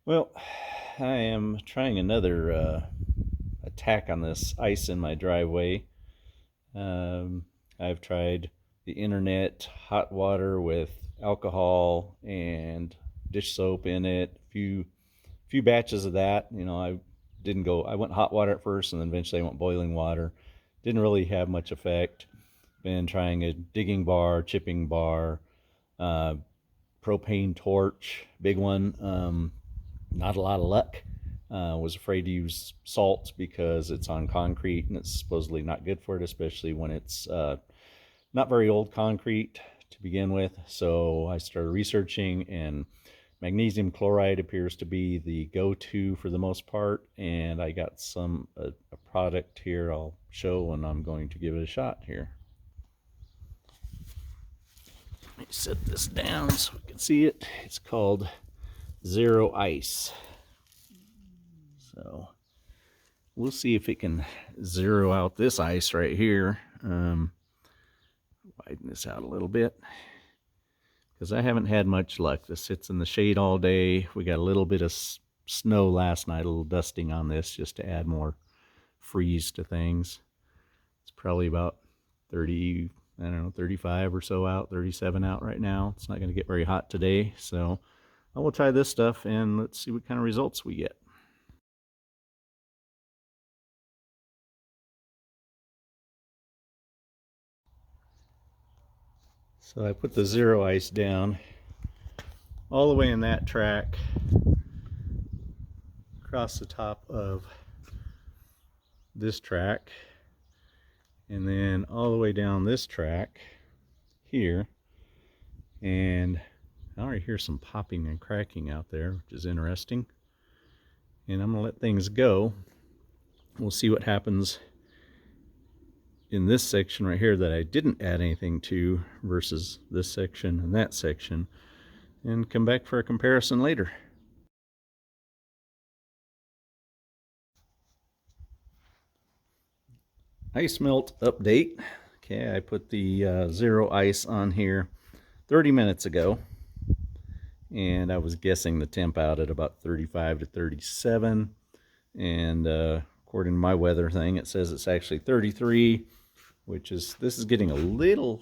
Well, I am trying another attack on this ice in my driveway. Um, I've tried the internet, hot water with alcohol and dish soap in it. A few batches of that. I didn't go. I went hot water at first, and then eventually I went boiling water. Didn't really have much effect. Been trying a digging bar, chipping bar, uh, propane torch, big one. Not a lot of luck. Was afraid to use salt because it's on concrete and it's supposedly not good for it, especially when it's not very old concrete to begin with. So I started researching, and magnesium chloride appears to be the go-to for the most part. And I got a product here I'll show, and I'm going to give it a shot here. Let me set this down so we can see it. It's called Zero Ice. So we'll see if it can zero out this ice right here. Widen this out a little bit because I haven't had much luck. This sits in the shade all day. We got a little bit of snow last night, a little dusting on this just to add more freeze to things. It's probably about 30, I don't know, 35 or so out, 37 out right now. It's not going to get very hot today. So I will try this stuff and let's see what kind of results we get. So I put the zero ice down all the way in that track, across the top of this track, and then all the way down this track here. And I already hear some popping and cracking out there, which is interesting. And I'm gonna let things go. We'll see what happens in this section right here that I didn't add anything to versus this section and that section, and come back for a comparison later. Ice melt update. Okay, I put the zero ice on here 30 minutes ago, and I was guessing the temp out at about 35 to 37, and according to my weather thing, it says it's actually 33, which is, this is getting a little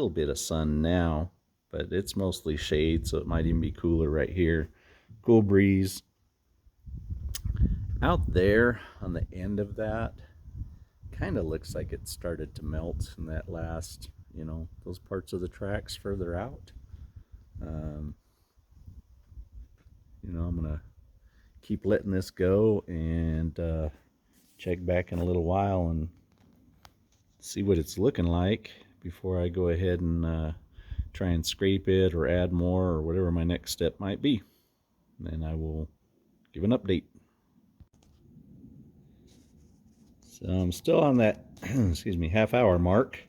bit of sun now, but it's mostly shade, so it might even be cooler right here. Cool breeze. Out there on the end of that, kind of looks like it started to melt in that last, those parts of the tracks further out. I'm gonna keep letting this go and check back in a little while and see what it's looking like before I go ahead and try and scrape it or add more or whatever my next step might be. Then I will give an update. So I'm still on that excuse me, half-hour mark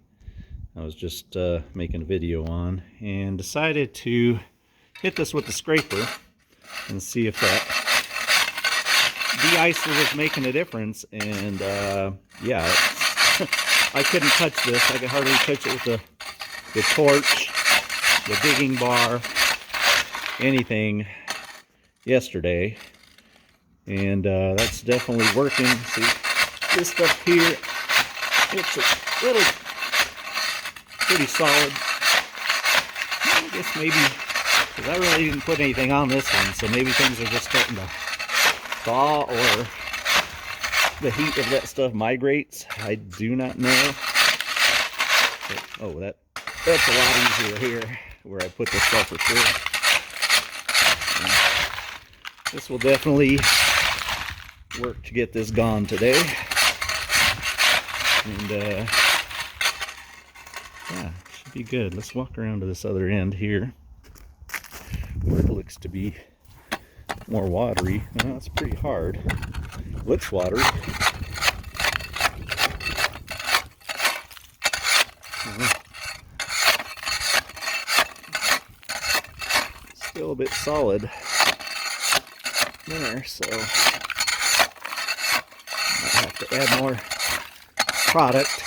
I was just making a video on, and decided to hit this with the scraper and see if that de-icer was making a difference. And yeah, I couldn't touch this. I could hardly touch it with the torch, the digging bar, anything yesterday. And that's definitely working. See, this stuff here, it's a little pretty solid. I guess maybe, because I really didn't put anything on this one, so maybe things are just starting to thaw, or the heat of that stuff migrates. I do not know. But, oh, that's a lot easier here where I put this stuff for sure. And this will definitely work to get this gone today. And yeah, should be good. Let's walk around to this other end here where it looks to be more watery. Well, it's pretty hard. Looks watery. Still a bit solid there, so I have to add more product.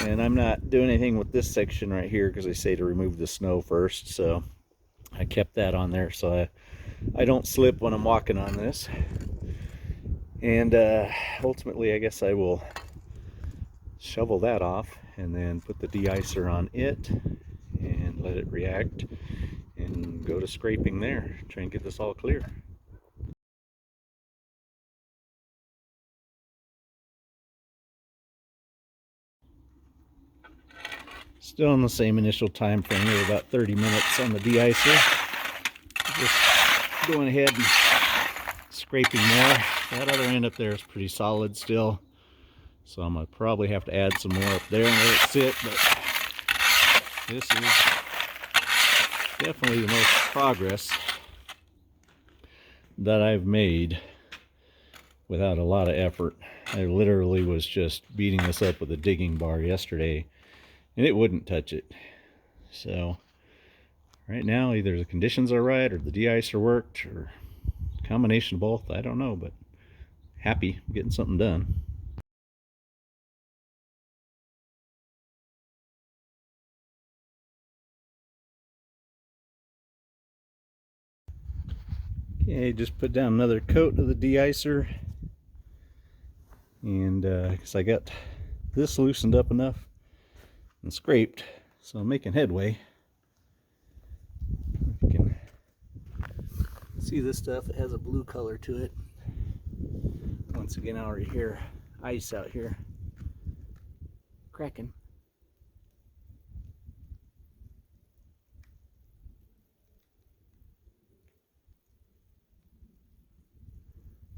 And I'm not doing anything with this section right here because they say to remove the snow first, so I kept that on there so I don't slip when I'm walking on this. And ultimately, I guess I will shovel that off and then put the de-icer on it and let it react and go to scraping there. Try and get this all clear. Still in the same initial time frame of about 30 minutes on the de-icer. Just going ahead and scraping more. That other end up there is pretty solid still, so I'm gonna probably have to add some more up there and let it sit, but this is definitely the most progress that I've made without a lot of effort. I literally was just beating this up with a digging bar yesterday and it wouldn't touch it. So right now either the conditions are right or the de-icer worked or a combination of both. I don't know, but happy getting something done. Okay, just put down another coat of the de-icer, and because I got this loosened up enough and scraped, so I'm making headway. If you can see this stuff, it has a blue color to it. Once again, I already hear ice out here cracking.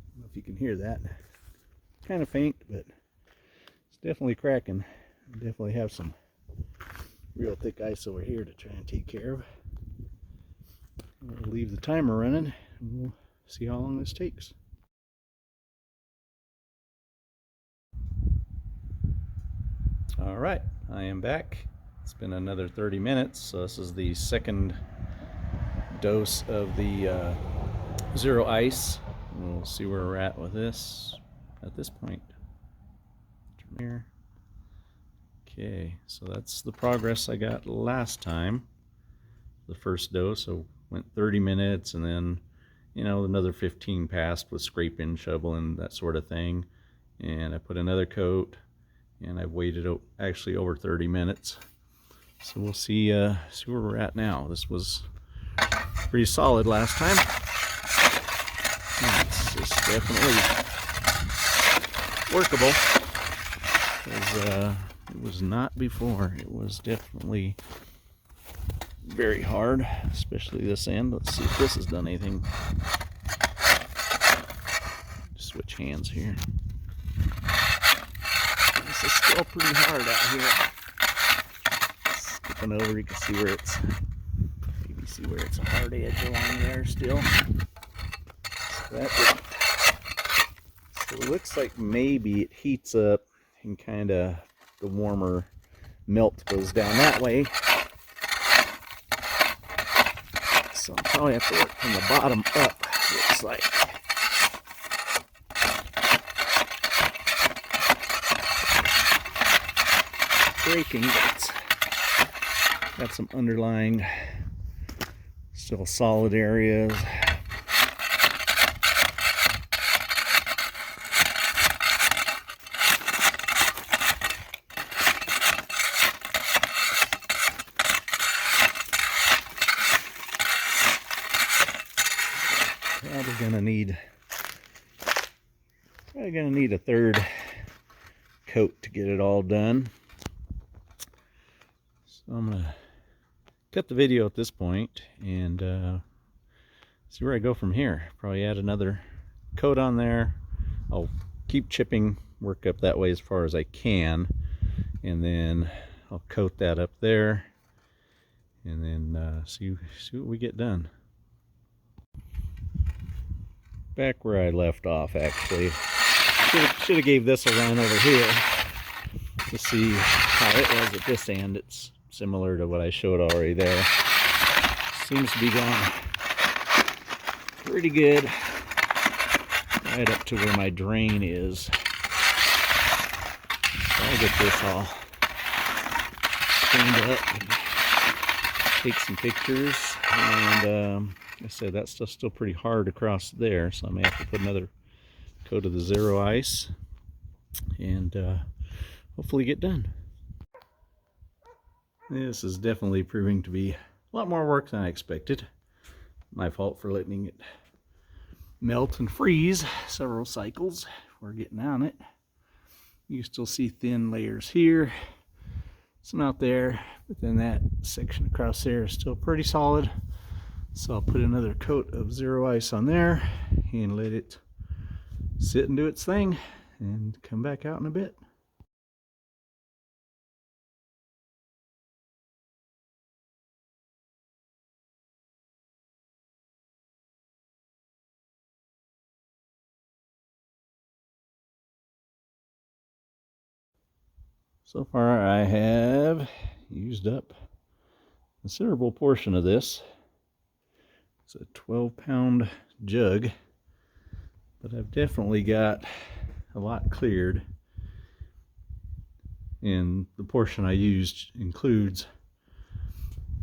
I don't know if you can hear that. Kind of faint, but it's definitely cracking. I definitely have some real thick ice over here to try and take care of. We'll leave the timer running and we'll see how long this takes. All right, I am back. It's been another 30 minutes, so this is the second dose of the zero ice. We'll see where we're at with this at this point. Turn here. Okay, so that's the progress I got last time. The first dose, so went 30 minutes and then, you know, another 15 passed with scraping, shoveling, that sort of thing. And I put another coat and I've waited actually over 30 minutes. So we'll see where we're at now. This was pretty solid last time. It's definitely workable. It was not before. It was definitely very hard, especially this end. Let's see if this has done anything. Switch hands here. This is still pretty hard out here. Skipping over, you can see where it's a hard edge along there still. So that didn't. So it looks like maybe it heats up and kind of the warmer melt goes down that way. So I'll probably have to work from the bottom up, looks like. Breaking, but it's got some underlying still solid areas. Probably gonna need a third coat to get it all done. So I'm gonna cut the video at this point and see where I go from here. Probably add another coat on there. I'll keep chipping, work up that way as far as I can, and then I'll coat that up there, and then see what we get done. Back where I left off, actually. Should have gave this a run over here to see how it was at this end. It's similar to what I showed already there. Seems to be going pretty good right up to where my drain is. So I'll get this all cleaned up and take some pictures. And like I said, that stuff's still pretty hard across there, so I may have to put another coat of the zero ice and hopefully get done. This is definitely proving to be a lot more work than I expected. My fault for letting it melt and freeze several cycles before getting on it. You still see thin layers here, some out there, but then that section across there is still pretty solid. So I'll put another coat of zero ice on there and let it sit and do its thing and come back out in a bit. So far I have used up a considerable portion of this. It's a 12-pound jug, but I've definitely got a lot cleared. And the portion I used includes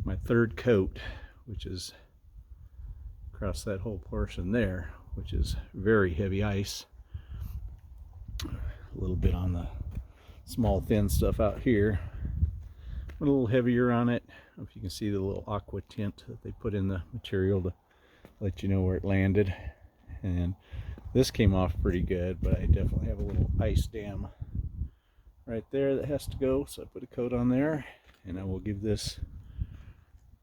my third coat, which is across that whole portion there, which is very heavy ice. A little bit on the small thin stuff out here, a little heavier on it. I don't know if you can see the little aqua tint that they put in the material to let you know where it landed. And this came off pretty good, but I definitely have a little ice dam right there that has to go, so I put a coat on there, and I will give this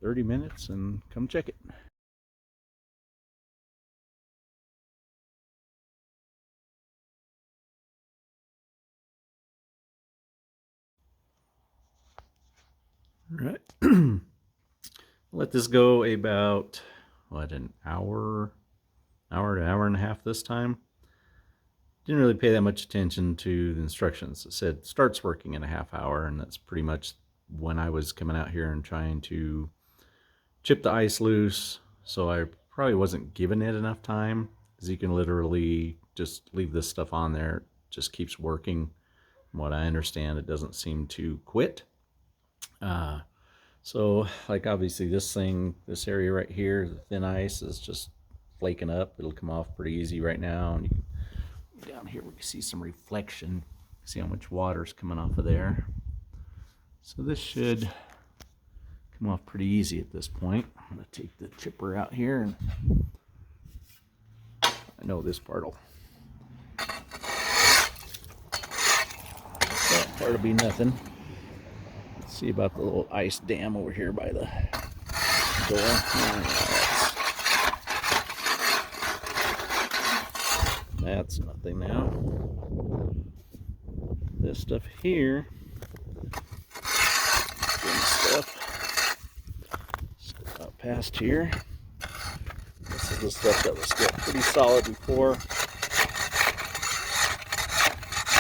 30 minutes and come check it. All right. Let this go about, what, an hour to hour and a half this time. Didn't really pay that much attention to the instructions. It said starts working in a half hour, and that's pretty much when I was coming out here and trying to chip the ice loose. So I probably wasn't giving it enough time, because you can literally just leave this stuff on there. It just keeps working. From what I understand, it doesn't seem to quit. So like obviously this area right here, the thin ice is just flaking up. It'll come off pretty easy right now. And you can, down here we can see some reflection. See how much water's coming off of there. So this should come off pretty easy at this point. I'm gonna take the chipper out here, and I know this part will, that part will be nothing. See about the little ice dam over here by the door. That's nothing now. This stuff here, stuff out past here. This is the stuff that was still pretty solid before.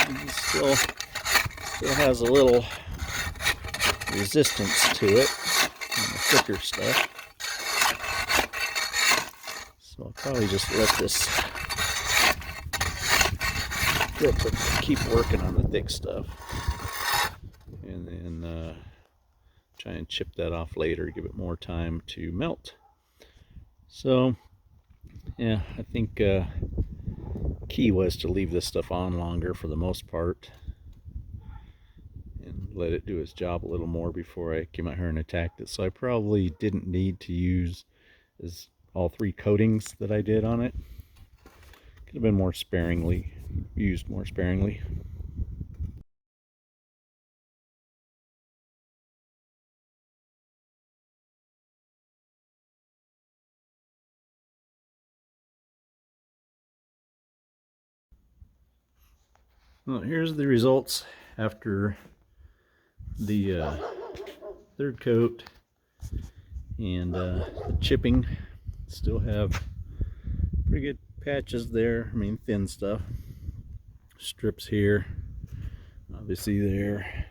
And still has a little resistance to it, and the thicker stuff. So I'll probably just let this keep working on the thick stuff, and then try and chip that off later, give it more time to melt. So yeah, I think key was to leave this stuff on longer for the most part, let it do its job a little more before I came out here and attacked it. So I probably didn't need to use all 3 coatings that I did on it. Could have been more sparingly used, more sparingly. Well, here's the results after the third coat and the chipping. Still have pretty good patches there. I mean, thin stuff. Strips here, obviously there.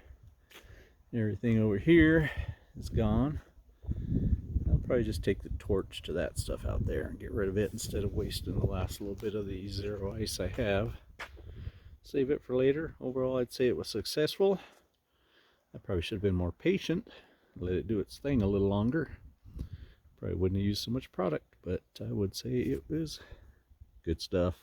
Everything over here is gone. I'll probably just take the torch to that stuff out there and get rid of it instead of wasting the last little bit of the zero ice I have. Save it for later. Overall, I'd say it was successful. I probably should have been more patient, let it do its thing a little longer. Probably wouldn't have used so much product, but I would say it was good stuff.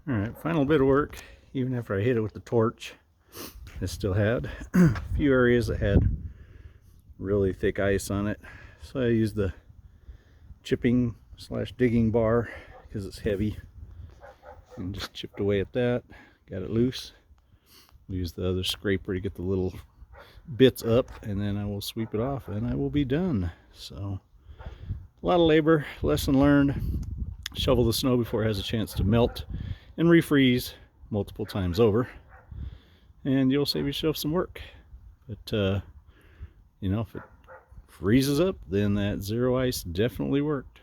All right, final bit of work. Even after I hit it with the torch, I still had a few areas that had really thick ice on it. So I used the chipping slash digging bar because it's heavy, and just chipped away at that, got it loose. Use the other scraper to get the little bits up, and then I will sweep it off and I will be done. So a lot of labor, lesson learned. Shovel the snow before it has a chance to melt and refreeze multiple times over, and you'll save yourself some work. But you know, if it freezes up, then that zero ice definitely worked.